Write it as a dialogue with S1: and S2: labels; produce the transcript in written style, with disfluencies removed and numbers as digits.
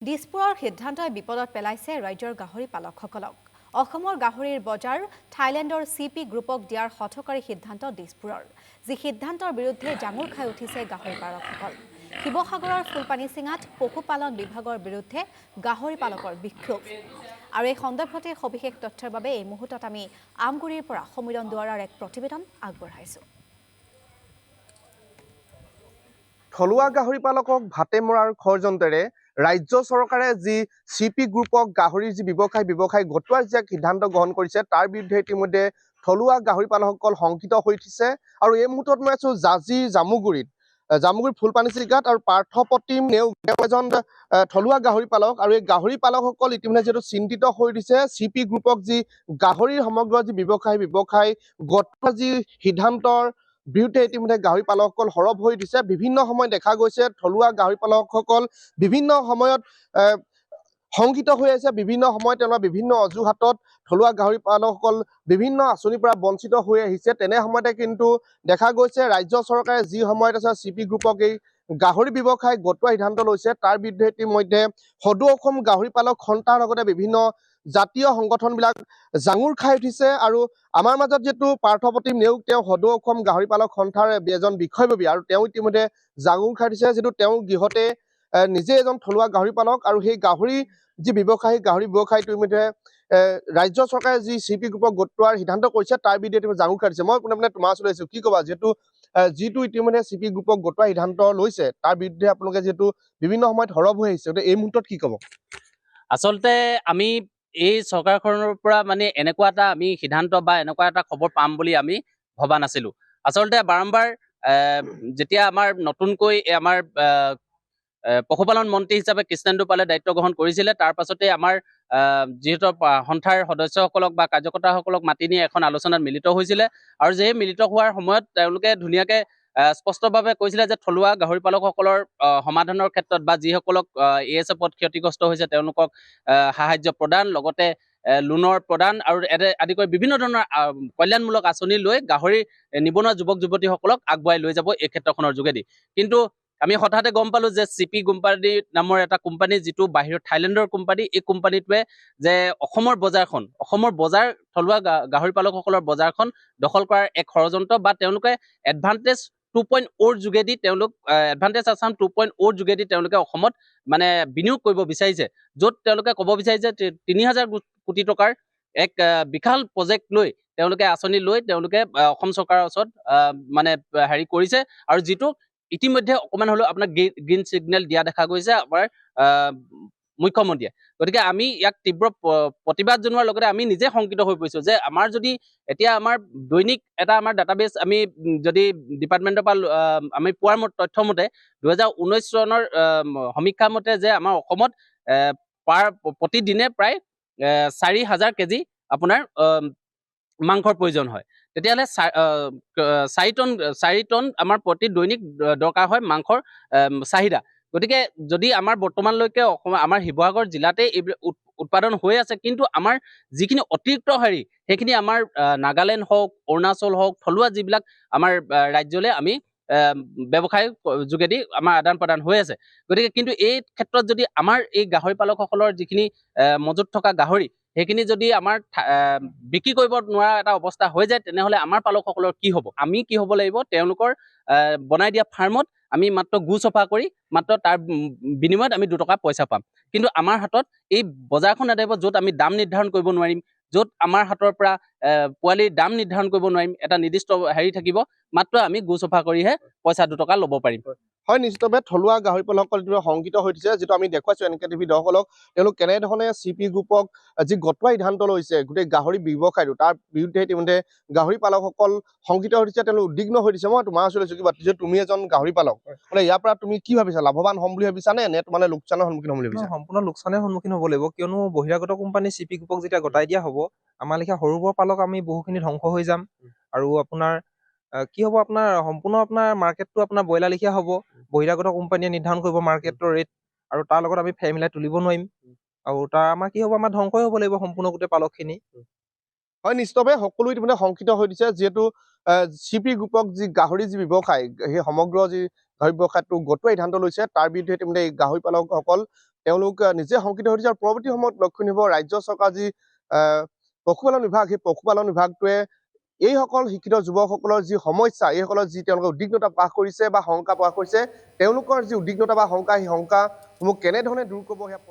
S1: দিছপুৰৰ সিদ্ধান্তই বিপদত পেলাইছে ৰাজ্যৰ গাহৰি পালকসকলক। অসমৰ গাহৰিৰ বজাৰ থাইলেণ্ডৰ CP গ্ৰুপক দিয়াৰ হঠকাৰী সিদ্ধান্ত দিছপুৰৰ, যি সিদ্ধান্তৰ বিৰুদ্ধে জাঙুৰ খাই উঠিছে গাহৰি পালকসকল। শিৱসাগৰৰ ফুলপানীচিঙাত পশুপালন বিভাগৰ বিৰুদ্ধে গাহৰি পালকৰ বিক্ষোভ। আৰু এই সন্দৰ্ভতে সবিশেষ তথ্যৰ বাবে এই মুহূৰ্তত আমি আমগুৰিৰ পৰা সমীৰণ দুৱাৰাৰ এক প্ৰতিবেদন আগবঢ়াইছো।
S2: থলুৱা গাহৰি পালকক ভাতে মৰাৰ ষড়যন্ত্ৰেৰে ৰাজ্য চৰকাৰে যি CP গ্ৰুপক গাহৰিৰ যি ব্যৱসায় গটোৱাৰ যি সিদ্ধান্ত গ্ৰহণ কৰিছে তাৰ বিৰুদ্ধে ইতিমধ্যে থলুৱা গাহৰি পালকসকল শংকিত হৈ উঠিছে। আৰু এই মুহূৰ্তত মই আছো জামুগুৰিত ফুলপানীচিঙাত আৰু পাৰ্থপ্ৰতিম নেওগ এজন থলুৱা গাহৰি পালক। আৰু এই গাহৰি পালকসকল ইতিমধ্যে যিহেতু চিন্তিত হৈ উঠিছে CP গ্ৰুপক যি গাহৰিৰ সমগ্ৰ যি ব্যৱসায় গটোৱাৰ যি সিদ্ধান্তৰ বিৰুদ্ধে ইতিমধ্যে গাহৰি পালকসকল সৰব হৈ দিছে। বিভিন্ন সময়ত দেখা গৈছে থলুৱা গাহৰি পালকসকল বিভিন্ন সময়ত শংকিত হৈ আছে। বিভিন্ন সময়ত তেওঁলোকৰ বিভিন্ন অজুহাতত থলুৱা গাহৰি পালকসকল বিভিন্ন আঁচনিৰ পৰা বঞ্চিত হৈ আহিছে। তেনে সময়তে কিন্তু দেখা গৈছে ৰাজ্য চৰকাৰে যি সময়ত আছে CP গ্ৰুপক এই গাহৰি ব্যৱসায় গটোৱাৰ সিদ্ধান্ত লৈছে তাৰ বিৰুদ্ধে ইতিমধ্যে সদৌ অসম গাহৰি পালক সন্থাৰ লগতে বিভিন্ন জাতীয় সংগঠনবিলাক জাঙুৰ খাই উঠিছে। আৰু আমাৰ মাজত যিটো পাৰ্থপ্ৰতিম নেওগ, তেওঁ সদৌ অসম গাহৰি পালক সন্থাৰ এজন বিষয়ববী, আৰু তেওঁ ইতিমধ্যে জাঙুৰ খাই উঠিছে যিটো তেওঁ গৃহতে নিজে এজন থলুৱা গাহৰি পালক। আৰু সেই গাহৰি যি গাহৰি ব্যৱসায়টো ইতিমধ্যে ৰাজ্য চৰকাৰে যি CP গ্ৰুপক গটোৱাৰ সিদ্ধান্ত কৰিছে তাৰ বিৰুদ্ধে ইতিমধ্যে জাঙুৰ খাই দিছে। মই পোনে তোমাৰ ওচৰলৈ আহিছো, কি ক'বা যিটো ইতিমধ্যে CP গ্ৰুপক গটোৱাৰ সিদ্ধান্ত লৈছে তাৰ বিৰুদ্ধে আপোনালোকে যিহেতু বিভিন্ন সময়ত সৰব হৈ আহিছে, এই মুহূৰ্তত কি ক'ব?
S3: আচলতে আমি এই চৰকাৰখনৰ পৰা মানে এনেকুৱা এটা আমি সিদ্ধান্ত বা এনেকুৱা এটা খবৰ পাম বুলি আমি ভবা নাছিলো। আচলতে বাৰম্বাৰ যেতিয়া আমাৰ নতুনকৈ আমাৰ পশুপালন মন্ত্ৰী হিচাপে কৃষ্ণেন্দু পালে দায়িত্ব গ্ৰহণ কৰিছিলে, তাৰ পাছতে আমাৰ যিহেতু সন্থাৰ সদস্যসকলক বা কাৰ্যকৰ্তাসকলক মাতি নিয়ে এখন আলোচনাত মিলিত হৈছিলে। আৰু যে মিলিত হোৱাৰ সময়ত তেওঁলোকে ধুনীয়াকে স্পষ্টভাৱে কৈছিলে যে থলুৱা গাহৰি পালকসকলৰ সমাধানৰ ক্ষেত্ৰত বা যিসকলক ASFত ক্ষতিগ্ৰস্ত হৈছে তেওঁলোকক সাহায্য প্ৰদান, লগতে লোনৰ প্ৰদান আৰু আদি কৰি বিভিন্ন ধৰণৰ কল্যাণমূলক আঁচনি লৈ গাহৰি নিবনুৱা যুৱক যুৱতীসকলক আগুৱাই লৈ যাব এই ক্ষেত্ৰখনৰ যোগেদি। কিন্তু আমি হঠাতে গম পালো যে CP কোম্পানী নামৰ এটা কোম্পানী, যিটো বাহিৰৰ থাইলেণ্ডৰ কোম্পানী, এই কোম্পানীটোৱে যে অসমৰ বজাৰ থলুৱা গাহৰি পালকসকলৰ বজাৰখন দখল কৰাৰ এক ষড়যন্ত্ৰ বা তেওঁলোকে এডভান্টেজ 2.0 যোগেদি এডভান্টেজ আছাম 2.0 যোগেদি তেওঁলোকে অসমত মানে বিনিয়োগ কৰিব বিচাৰিছে, য'ত তেওঁলোকে ক'ব বিচাৰিছে 3000 কোটি টকাৰ এক বিশাল প্ৰজেক্ট লৈ তেওঁলোকে আঁচনি লৈ তেওঁলোকে অসম চৰকাৰৰ ওচৰত মানে হেৰি কৰিছে। আৰু যিটো ইতিমধ্যে অকমান হলেও আপোনাৰ গ্ৰীণ চিগনেল দিয়া দেখা গৈছে আমাৰ মুখ্যমন্ত্ৰীয়ে। গতিকে আমি ইয়াক তীব্ৰ প্ৰতিবাদ জনোৱাৰ লগতে আমি নিজে শংকিত হৈ পৰিছো যে আমাৰ যদি এতিয়া আমাৰ দৈনিক এটা আমাৰ ডাটাবেছ আমি যদি ডিপাৰ্টমেণ্টৰ পৰা আমি পোৱাৰ তথ্য মতে 2019 চনৰ সমীক্ষা মতে যে আমাৰ অসমত প্ৰতিদিনে প্ৰায় 4000 কেজি আপোনাৰ মাংসৰ প্ৰয়োজন হয়। তেতিয়াহ'লে 4 টন আমাৰ প্ৰতি দৈনিক দৰকাৰ হয় মাংসৰ চাহিদা। গতিকে যদি আমাৰ বৰ্তমানলৈকে আমাৰ শিৱসাগৰ জিলাতে এইবিলাক উৎপাদন হৈ আছে, কিন্তু আমাৰ যিখিনি অতিৰিক্ত সেইখিনি আমাৰ নাগালেণ্ড হওক, অৰুণাচল হওক, থলুৱা যিবিলাক আমাৰ ৰাজ্যলৈ আমি ব্যৱসায় যোগেদি আমাৰ আদান প্ৰদান হৈ আছে। গতিকে কিন্তু এই ক্ষেত্ৰত যদি আমাৰ এই গাহৰি পালকসকলৰ যিখিনি মজুত থকা গাহৰি সেইখিনি যদি আমাৰ বিক্ৰী কৰিব নোৱাৰা এটা অৱস্থা হৈ যায়, তেনেহলে আমাৰ পালকসকলৰ কি হ'ব? আমি কি হ'ব লাগিব? তেওঁলোকৰ বনাই দিয়া ফাৰ্মত আমি মাত্ৰ গু চফা কৰি মাত্ৰ তাৰ বিনিময়ত আমি 2 টকা পইচা পাম। কিন্তু আমাৰ হাতত এই বজাৰখন নাথাকিব য'ত আমি দাম নিৰ্ধাৰণ কৰিব নোৱাৰিম, য'ত আমাৰ হাতৰ পৰা পোৱালিৰ দাম নিৰ্ধাৰণ কৰিব নোৱাৰিম। এটা নিৰ্দিষ্ট থাকিব, মাত্ৰ আমি গু চফা কৰিহে পইচা 2 টকা ল'ব পাৰিম।
S2: হয়, নিশ্চিতভাৱে থলুৱা গাহৰি পালকসকল শংকিত হৈ উঠিছে, যিটো আমি দেখুৱাইছো NKTV দৰ্শকক। তেওঁলোক কেনেধৰণে CP গ্ৰুপক যি গটোৱা সিদ্ধান্ত লৈছে গোটেই গাহৰি ব্যৱসায়টো, তাৰ বিৰুদ্ধে ইতিমধ্যে গাহৰি পালকসকল শংকিত হৈ উঠিছে, তেওঁলোক উদ্বিগ্ন হৈ উঠিছে। মই তোমাৰ ওচৰলৈ কিবা যে তুমি এজন গাহৰি পালক, মানে ইয়াৰ পৰা তুমি কি ভাবিছা? লাভৱান হ'ম বুলি ভাবিছা নে মানে লোকচানৰ সন্মুখীন হ'ম বুলি ভাবিছা?
S4: সম্পূৰ্ণ লোকচানৰ সন্মুখীন হ'ব লাগিব, কিয়নো বহিৰাগত কোম্পানী CP গ্ৰুপক যেতিয়া গতাই দিয়া হ'ব, আমাৰ লেখীয়া সৰু বৰ পালক আমি বহুখিনি ধ্বংস হৈ যাম। আৰু আপোনাৰ কি হ'ব, আপোনাৰ সম্পূৰ্ণ আপোনাৰ মাৰ্কেটটো আপোনাৰ ব্ৰইলাৰ লেখীয়া হ'ব। বহিৰাগত কোম্পানীয়ে নিৰ্ধাৰণ কৰিব মাৰ্কেটৰ ৰেট, আৰু তাৰ লগত আমি ফেৰ মিলাই তুলিব নোৱাৰিম। আৰু তাৰ আমাৰ কি হ'ব, আমাৰ ধ্বংসই হ'ব লাগিব সম্পূৰ্ণ গোটেই পালকখিনি।
S2: হয়, নিশ্চিতভাৱে সকলো ইতিমধ্যে শংকিত হৈ দিছে, যিহেতু CP গ্ৰুপক যি গাহৰি যি ব্যৱসায়, সেই সমগ্ৰ যি গাহৰি ব্যৱসায়টো গতুৱাই সিদ্ধান্ত লৈছে তাৰ বিৰুদ্ধে ইতিমধ্যে এই গাহৰি পালকসকল তেওঁলোক নিজে শংকিত হৈ উঠিছে আৰু পৰৱৰ্তী সময়ত লক্ষ্য নিব ৰাজ্য চৰকাৰ যি পশুপালন বিভাগ সেই পশুপালন বিভাগটোৱে এইসকল শিক্ষিত যুৱকসকলৰ যি সমস্যা এইসকলৰ যি তেওঁলোকে উদ্বিগ্নতা প্ৰকাশ কৰিছে বা শংকা প্ৰকাশ কৰিছে তেওঁলোকৰ যি উদ্বিগ্নতা বা শংকা সেই শংকাসমূহ কেনেধৰণে দূৰ কৰিব সেয়া